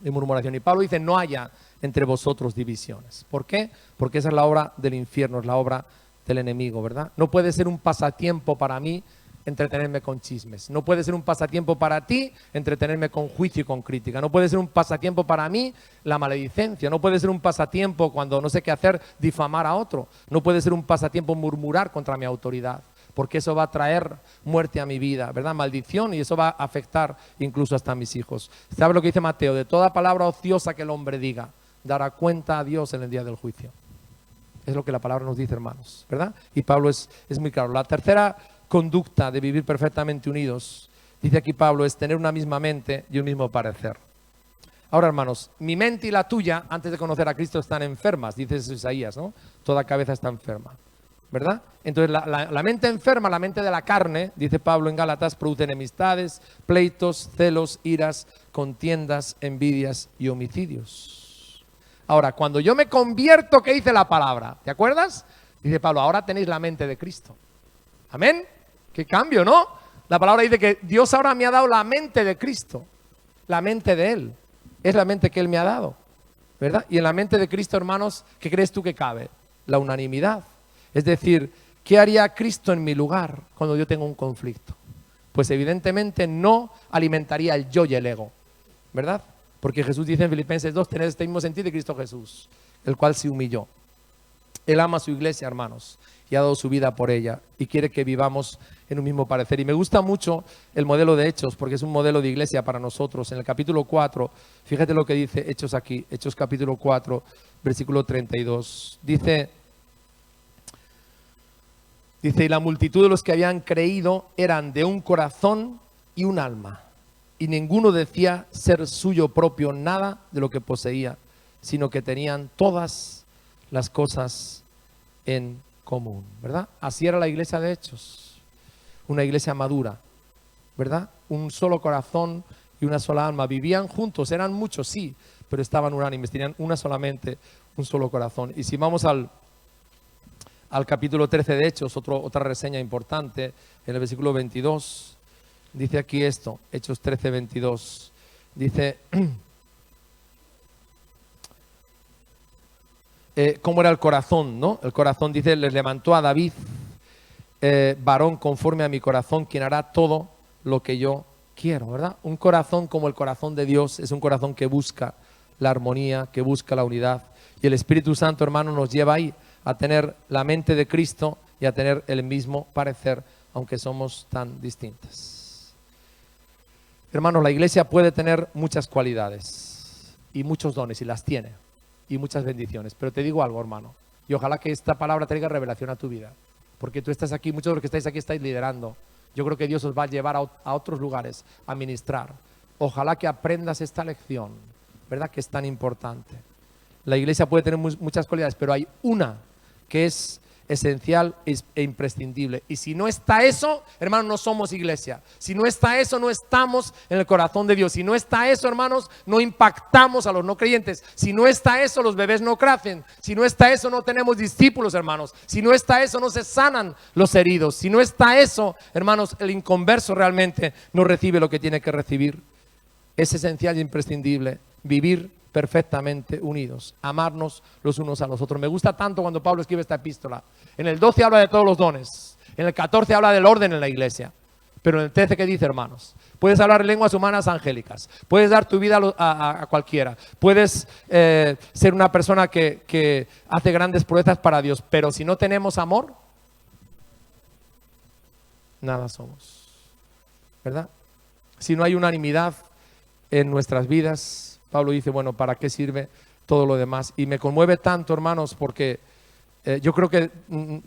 y murmuración. Y Pablo dice, no haya entre vosotros divisiones. ¿Por qué? Porque esa es la obra del infierno, es la obra del enemigo, ¿verdad? No puede ser un pasatiempo para mí entretenerme con chismes. No puede ser un pasatiempo para ti entretenerme con juicio y con crítica. No puede ser un pasatiempo para mí la maledicencia. No puede ser un pasatiempo cuando no sé qué hacer difamar a otro. No puede ser un pasatiempo murmurar contra mi autoridad, porque eso va a traer muerte a mi vida, ¿verdad? Maldición, y eso va a afectar incluso hasta a mis hijos. ¿Sabe lo que dice Mateo? De toda palabra ociosa que el hombre diga, dará cuenta a Dios en el día del juicio. Es lo que la palabra nos dice, hermanos, ¿verdad? Y Pablo es muy claro. La tercera conducta de vivir perfectamente unidos dice aquí Pablo, es tener una misma mente y un mismo parecer. Ahora, hermanos, mi mente y la tuya, antes de conocer a Cristo, están enfermas, dice Isaías, ¿no? Toda cabeza está enferma, ¿verdad? Entonces, la mente enferma, la mente de la carne, dice Pablo en Gálatas, produce enemistades, pleitos, celos, iras, contiendas, envidias y homicidios. Ahora, cuando yo me convierto, ¿qué dice la palabra? ¿Te acuerdas? Dice Pablo, ahora tenéis la mente de Cristo. Amén. Qué cambio, ¿no? La palabra dice que Dios ahora me ha dado la mente de Cristo, la mente de Él. Es la mente que Él me ha dado, ¿verdad? Y en la mente de Cristo, hermanos, ¿qué crees tú que cabe? La unanimidad. Es decir, ¿qué haría Cristo en mi lugar cuando yo tengo un conflicto? Pues evidentemente no alimentaría el yo y el ego, ¿verdad? Porque Jesús dice en Filipenses 2, tened este mismo sentir de Cristo Jesús, el cual se humilló. Él ama a su iglesia, hermanos, y ha dado su vida por ella y quiere que vivamos en un mismo parecer. Y me gusta mucho el modelo de Hechos, porque es un modelo de iglesia para nosotros. En el capítulo 4, fíjate lo que dice Hechos aquí, Hechos capítulo 4, versículo 32. Dice, y la multitud de los que habían creído eran de un corazón y un alma, y ninguno decía ser suyo propio nada de lo que poseía, sino que tenían todas las cosas en común, ¿verdad? Así era la iglesia de Hechos, una iglesia madura, ¿verdad? Un solo corazón y una sola alma, vivían juntos, eran muchos, sí, pero estaban unánimes, tenían una solamente, un solo corazón. Y si vamos al capítulo 13 de Hechos, otra reseña importante, en el versículo 22, dice aquí esto, Hechos 13, 22, dice... cómo era el corazón, ¿no? El corazón, dice, les levantó a David, varón conforme a mi corazón, quien hará todo lo que yo quiero, ¿verdad? Un corazón como el corazón de Dios es un corazón que busca la armonía, que busca la unidad. Y el Espíritu Santo, hermano, nos lleva ahí a tener la mente de Cristo y a tener el mismo parecer, aunque somos tan distintas. Hermanos, la iglesia puede tener muchas cualidades y muchos dones, y las tiene. Y muchas bendiciones, pero te digo algo, hermano, y ojalá que esta palabra traiga revelación a tu vida, porque tú estás aquí, muchos de los que estáis aquí estáis liderando. Yo creo que Dios os va a llevar a otros lugares a ministrar. Ojalá que aprendas esta lección, ¿verdad? Que es tan importante. La iglesia puede tener muchas cualidades, pero hay una que es esencial e imprescindible. Y si no está eso, hermanos, no somos iglesia. Si no está eso, no estamos en el corazón de Dios. Si no está eso, hermanos, no impactamos a los no creyentes. Si no está eso, los bebés no crecen. Si no está eso, no tenemos discípulos, hermanos. Si no está eso, no se sanan los heridos. Si no está eso, hermanos, el inconverso realmente no recibe lo que tiene que recibir. Es esencial e imprescindible vivir perfectamente unidos, amarnos los unos a los otros. Me gusta tanto cuando Pablo escribe esta epístola. En el 12 habla de todos los dones, en el 14 habla del orden en la iglesia, pero en el 13, ¿qué dice, hermanos? Puedes hablar lenguas humanas angélicas, puedes dar tu vida a cualquiera, puedes ser una persona que hace grandes proezas para Dios, pero si no tenemos amor, nada somos, ¿verdad? Si no hay unanimidad en nuestras vidas, Pablo dice, bueno, ¿para qué sirve todo lo demás? Y me conmueve tanto, hermanos, porque yo creo que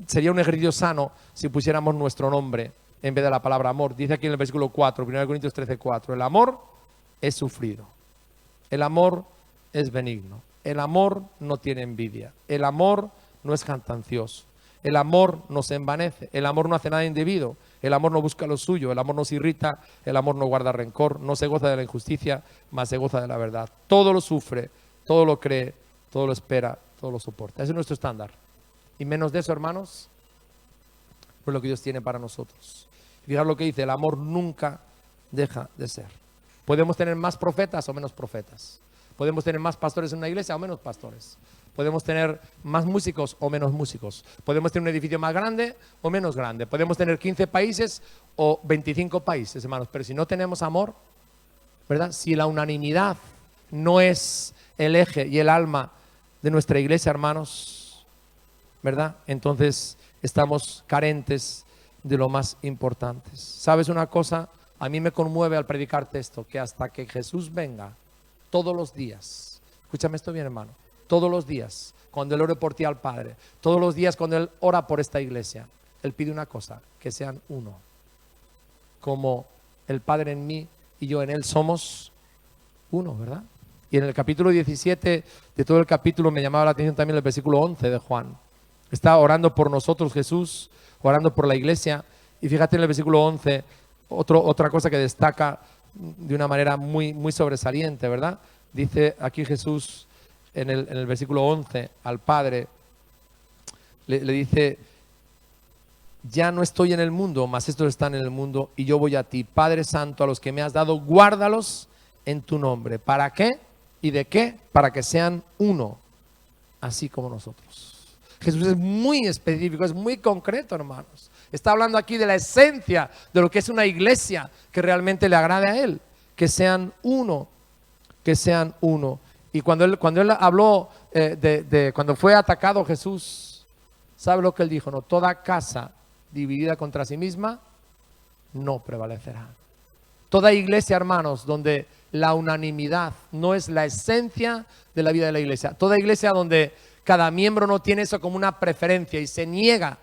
sería un ejercicio sano si pusiéramos nuestro nombre en vez de la palabra amor. Dice aquí en el versículo 4, 1 Corintios 13, 4, el amor es sufrido, el amor es benigno, el amor no tiene envidia, el amor no es jactancioso, el amor no se envanece, el amor no hace nada indebido, el amor no busca lo suyo, el amor no se irrita, el amor no guarda rencor, no se goza de la injusticia, mas se goza de la verdad. Todo lo sufre, todo lo cree, todo lo espera, todo lo soporta. Ese es nuestro estándar. Y menos de eso, hermanos, no es lo que Dios tiene para nosotros. Fijaos lo que dice, el amor nunca deja de ser. Podemos tener más profetas o menos profetas. Podemos tener más pastores en una iglesia o menos pastores. Podemos tener más músicos o menos músicos. Podemos tener un edificio más grande o menos grande. Podemos tener 15 países o 25 países, hermanos. Pero si no tenemos amor, ¿verdad? Si la unanimidad no es el eje y el alma de nuestra iglesia, hermanos, ¿verdad? Entonces estamos carentes de lo más importante. ¿Sabes una cosa? A mí me conmueve al predicarte esto, que hasta que Jesús venga, todos los días, escúchame esto bien, hermano, todos los días, cuando Él ore por ti al Padre, todos los días cuando Él ora por esta iglesia, Él pide una cosa, que sean uno, como el Padre en mí y yo en Él somos uno, ¿verdad? Y en el capítulo 17 de todo el capítulo me llamaba la atención también el versículo 11 de Juan. Está orando por nosotros Jesús, orando por la iglesia. Y fíjate en el versículo 11, otra cosa que destaca de una manera muy, muy sobresaliente, ¿verdad? Dice aquí Jesús en el versículo 11 al Padre, le dice: ya no estoy en el mundo, mas estos están en el mundo y yo voy a ti. Padre Santo, a los que me has dado, guárdalos en tu nombre. ¿Para qué? ¿Y de qué? Para que sean uno, así como nosotros. Jesús es muy específico, es muy concreto, hermanos. Está hablando aquí de la esencia de lo que es una iglesia que realmente le agrade a Él. Que sean uno, que sean uno. Y cuando él habló cuando fue atacado Jesús, ¿sabe lo que Él dijo? No, toda casa dividida contra sí misma no prevalecerá. Toda iglesia, hermanos, donde la unanimidad no es la esencia de la vida de la iglesia. Toda iglesia donde cada miembro no tiene eso como una preferencia y se niega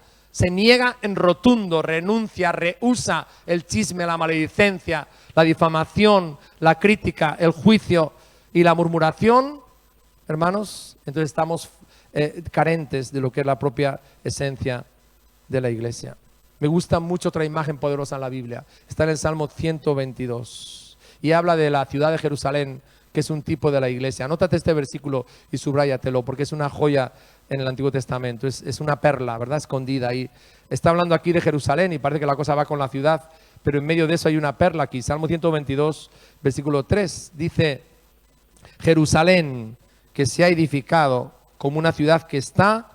en rotundo, renuncia, rehúsa el chisme, la maledicencia, la difamación, la crítica, el juicio y la murmuración, hermanos, entonces estamos carentes de lo que es la propia esencia de la iglesia. Me gusta mucho otra imagen poderosa en la Biblia. Está en el Salmo 122 y habla de la ciudad de Jerusalén, que es un tipo de la iglesia. Anótate este versículo y subráyatelo porque es una joya en el Antiguo Testamento. Es una perla, ¿verdad? Escondida ahí. Está hablando aquí de Jerusalén y parece que la cosa va con la ciudad, pero en medio de eso hay una perla aquí. Salmo 122, versículo 3, dice: Jerusalén, que se ha edificado como una ciudad que está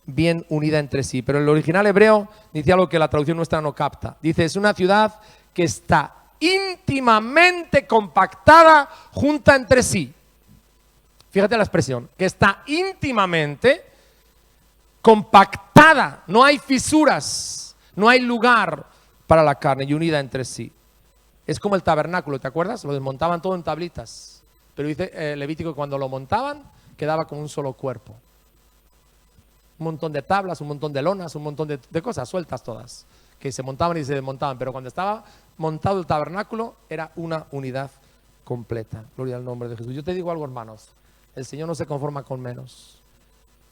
bien unida entre sí. Pero en el original hebreo dice algo que la traducción nuestra no capta. Dice: es una ciudad que está íntimamente compactada, junta entre sí. Fíjate la expresión, que está íntimamente compactada, no hay fisuras, no hay lugar para la carne y unida entre sí. Es como el tabernáculo, ¿te acuerdas? Lo desmontaban todo en tablitas, pero dice Levítico que cuando lo montaban quedaba como un solo cuerpo. Un montón de tablas, un montón de lonas, un montón de cosas sueltas todas, que se montaban y se desmontaban, pero cuando estaba montado el tabernáculo era una unidad completa. Gloria al nombre de Jesús. Yo te digo algo, hermanos, el Señor no se conforma con menos.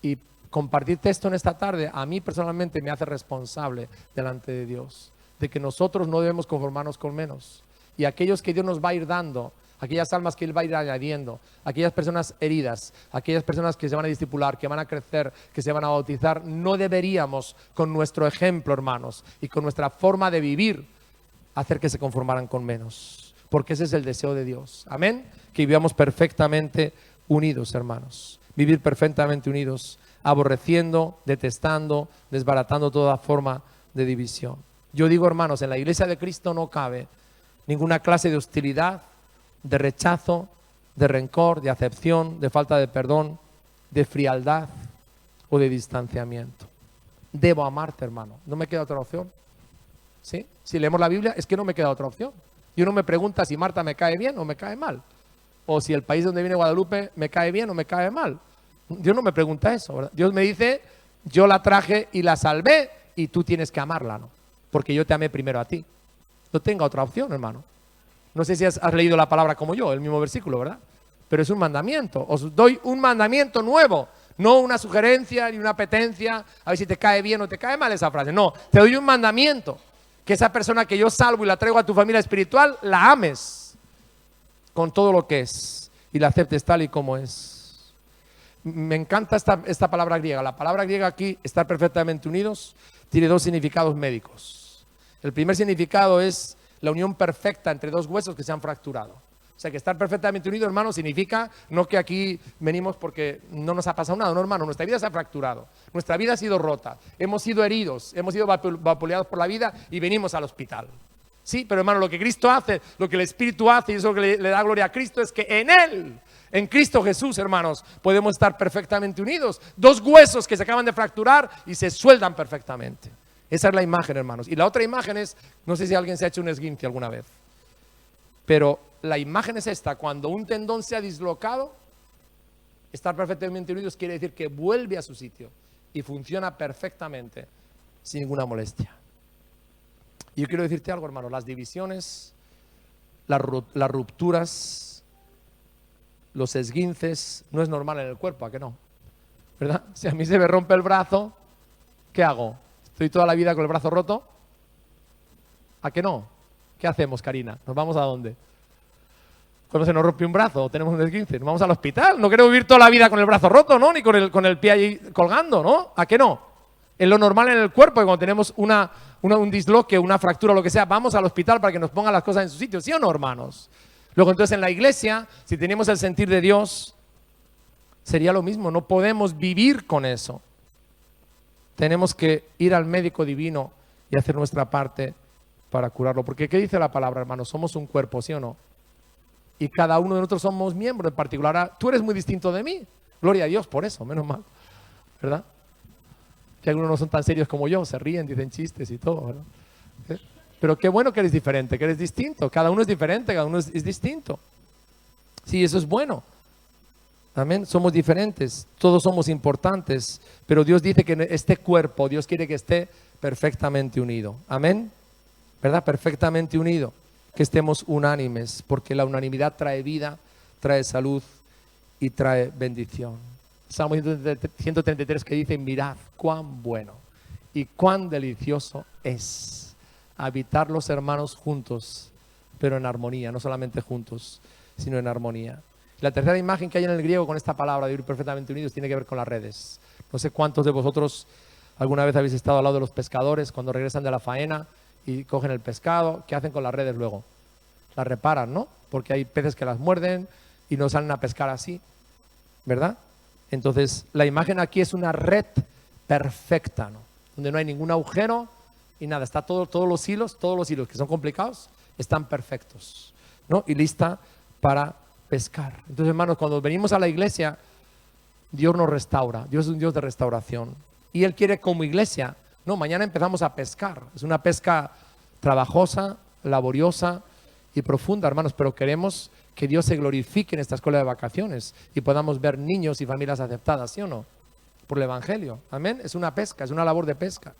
Y compartirte esto en esta tarde, a mí personalmente me hace responsable delante de Dios, de que nosotros no debemos conformarnos con menos. Y aquellos que Dios nos va a ir dando, aquellas almas que Él va a ir añadiendo, aquellas personas heridas, aquellas personas que se van a discipular, que van a crecer, que se van a bautizar, no deberíamos con nuestro ejemplo, hermanos, y con nuestra forma de vivir, hacer que se conformaran con menos, porque ese es el deseo de Dios. Amén. Que vivamos perfectamente unidos, hermanos. Vivir perfectamente unidos, aborreciendo, detestando, desbaratando toda forma de división. Yo digo, hermanos, en la iglesia de Cristo no cabe ninguna clase de hostilidad, de rechazo, de rencor, de acepción, de falta de perdón, de frialdad o de distanciamiento. Debo amarte, hermano. No me queda otra opción. ¿Sí? Si leemos la Biblia, es que no me queda otra opción. Y uno me pregunta si Marta me cae bien o me cae mal. O si el país donde viene Guadalupe me cae bien o me cae mal. Dios no me pregunta eso, ¿verdad? Dios me dice: yo la traje y la salvé y tú tienes que amarla, ¿no? Porque yo te amé primero a ti. No tenga otra opción, hermano. No sé si has leído la palabra como yo, el mismo versículo, ¿verdad? Pero es un mandamiento. Os doy un mandamiento nuevo. No una sugerencia ni una apetencia, a ver si te cae bien o te cae mal esa frase. No, te doy un mandamiento. Que esa persona que yo salvo y la traigo a tu familia espiritual, la ames con todo lo que es y la aceptes tal y como es. Me encanta esta palabra griega. La palabra griega aquí, estar perfectamente unidos, tiene dos significados médicos. El primer significado es la unión perfecta entre dos huesos que se han fracturado. O sea, que estar perfectamente unidos, hermano, significa no que aquí venimos porque no nos ha pasado nada, no, hermano, nuestra vida se ha fracturado, nuestra vida ha sido rota, hemos sido heridos, hemos sido vapuleados por la vida y venimos al hospital. Sí, pero hermano, lo que Cristo hace, lo que el Espíritu hace, y eso que le da gloria a Cristo, es que en Él, en Cristo Jesús, hermanos, podemos estar perfectamente unidos. Dos huesos que se acaban de fracturar y se sueldan perfectamente. Esa es la imagen, hermanos. Y la otra imagen es, no sé si alguien se ha hecho un esguince alguna vez, pero la imagen es esta: cuando un tendón se ha dislocado, estar perfectamente unidos quiere decir que vuelve a su sitio y funciona perfectamente, sin ninguna molestia. Y yo quiero decirte algo, hermano, las divisiones las rupturas, los esguinces, no es normal en el cuerpo, ¿a que no? ¿Verdad? Si a mí se me rompe el brazo, ¿qué hago? ¿Estoy toda la vida con el brazo roto? ¿A que no? ¿Qué hacemos, Karina? ¿Nos vamos a dónde? Cuando se nos rompe un brazo o tenemos un esguince, nos vamos al hospital. No quiero vivir toda la vida con el brazo roto, ¿no? Ni con el pie ahí colgando, ¿no? ¿A que no? Es lo normal en el cuerpo, y cuando tenemos un disloque, una fractura o lo que sea, vamos al hospital para que nos pongan las cosas en su sitio, ¿sí o no, hermanos? Luego, entonces, en la iglesia, si tenemos el sentir de Dios, sería lo mismo. No podemos vivir con eso. Tenemos que ir al médico divino y hacer nuestra parte para curarlo. Porque, ¿qué dice la palabra, hermanos? Somos un cuerpo, ¿sí o no? Y cada uno de nosotros somos miembros. En particular, tú eres muy distinto de mí. Gloria a Dios por eso, menos mal. ¿Verdad? Que algunos no son tan serios como yo, se ríen, dicen chistes y todo, ¿verdad? Pero qué bueno que eres diferente, que eres distinto. Cada uno es diferente, cada uno es distinto. Sí, eso es bueno. Amén, somos diferentes, todos somos importantes, pero Dios dice que este cuerpo, Dios quiere que esté perfectamente unido. Amén, ¿verdad? Perfectamente unido, que estemos unánimes, porque la unanimidad trae vida, trae salud y trae bendición. Salmo 133 que dice, mirad cuán bueno y cuán delicioso es habitar los hermanos juntos, pero en armonía, no solamente juntos, sino en armonía. La tercera imagen que hay en el griego con esta palabra de vivir perfectamente unidos tiene que ver con las redes. No sé cuántos de vosotros alguna vez habéis estado al lado de los pescadores cuando regresan de la faena y cogen el pescado. ¿Qué hacen con las redes luego? Las reparan, ¿no? Porque hay peces que las muerden y no salen a pescar así, ¿verdad? Entonces, la imagen aquí es una red perfecta, ¿no? Donde no hay ningún agujero y nada. Está todos los hilos que son complicados, están perfectos, ¿no? Y lista para pescar. Entonces, hermanos, cuando venimos a la iglesia, Dios nos restaura. Dios es un Dios de restauración. Y Él quiere como iglesia, no, mañana empezamos a pescar. Es una pesca trabajosa, laboriosa y profunda, hermanos, pero queremos que Dios se glorifique en esta escuela de vacaciones y podamos ver niños y familias aceptadas, ¿sí o no? Por el Evangelio. Amén. Es una pesca, es una labor de pesca.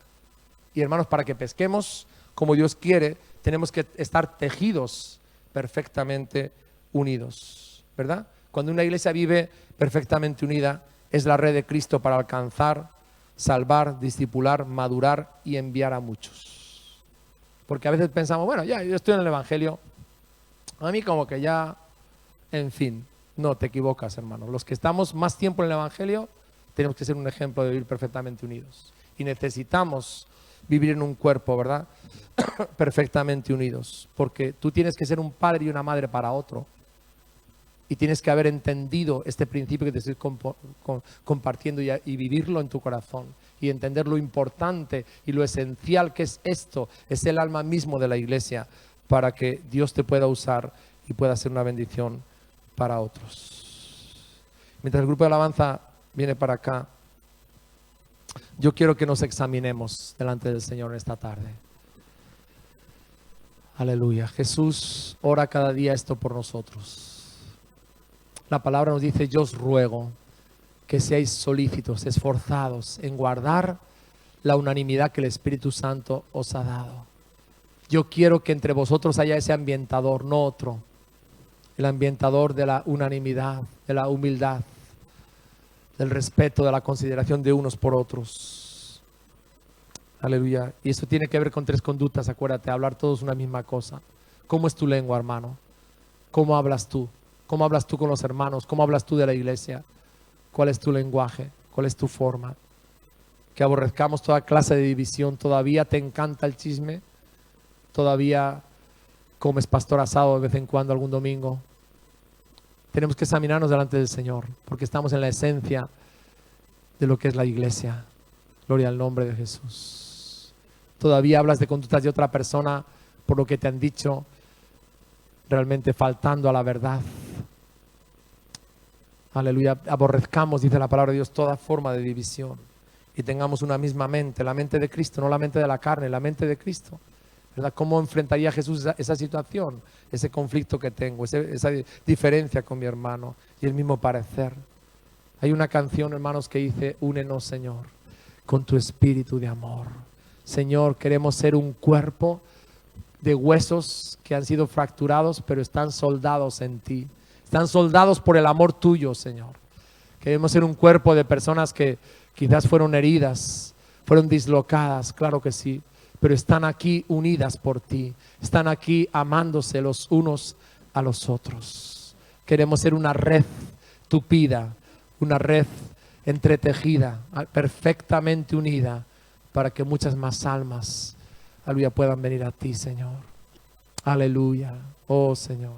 Y, hermanos, para que pesquemos como Dios quiere, tenemos que estar tejidos perfectamente unidos, ¿verdad? Cuando una iglesia vive perfectamente unida, es la red de Cristo para alcanzar, salvar, discipular, madurar y enviar a muchos. Porque a veces pensamos, bueno, ya, yo estoy en el Evangelio, a mí como que ya, en fin, no, te equivocas, hermano. Los que estamos más tiempo en el Evangelio, tenemos que ser un ejemplo de vivir perfectamente unidos. Y necesitamos vivir en un cuerpo, ¿verdad? Perfectamente unidos, porque tú tienes que ser un padre y una madre para otro. Y tienes que haber entendido este principio que te estoy compartiendo y vivirlo en tu corazón. Y entender lo importante y lo esencial que es esto. Es el alma mismo de la iglesia para que Dios te pueda usar y pueda ser una bendición para otros. Mientras el grupo de alabanza viene para acá, yo quiero que nos examinemos delante del Señor esta tarde. Aleluya. Jesús ora cada día esto por nosotros. La palabra nos dice, yo os ruego que seáis solícitos, esforzados en guardar la unanimidad que el Espíritu Santo os ha dado. Yo quiero que entre vosotros haya ese ambientador, no otro. El ambientador de la unanimidad, de la humildad, del respeto, de la consideración de unos por otros. Aleluya. Y esto tiene que ver con tres conductas, acuérdate, hablar todos una misma cosa. ¿Cómo es tu lengua, hermano? ¿Cómo hablas tú? ¿Cómo hablas tú con los hermanos? ¿Cómo hablas tú de la iglesia? ¿Cuál es tu lenguaje? ¿Cuál es tu forma? Que aborrezcamos toda clase de división. ¿Todavía te encanta el chisme? ¿Todavía comes pastor asado de vez en cuando algún domingo? Tenemos que examinarnos delante del Señor, porque estamos en la esencia de lo que es la iglesia. Gloria al nombre de Jesús. ¿Todavía hablas de conductas de otra persona por lo que te han dicho, realmente faltando a la verdad? Aleluya. Aborrezcamos, dice la palabra de Dios, toda forma de división y tengamos una misma mente, la mente de Cristo, no la mente de la carne, la mente de Cristo, ¿verdad? ¿Cómo enfrentaría Jesús esa situación, ese conflicto que tengo, esa diferencia con mi hermano y el mismo parecer? Hay una canción, hermanos, que dice, únenos, Señor, con tu espíritu de amor. Señor, queremos ser un cuerpo de huesos que han sido fracturados, pero están soldados en ti. Están soldados por el amor tuyo, Señor. Queremos ser un cuerpo de personas que quizás fueron heridas, fueron dislocadas, claro que sí, pero están aquí unidas por ti. Están aquí amándose los unos a los otros. Queremos ser una red tupida, una red entretejida, perfectamente unida, para que muchas más almas, aleluya, puedan venir a ti, Señor. Aleluya, oh Señor.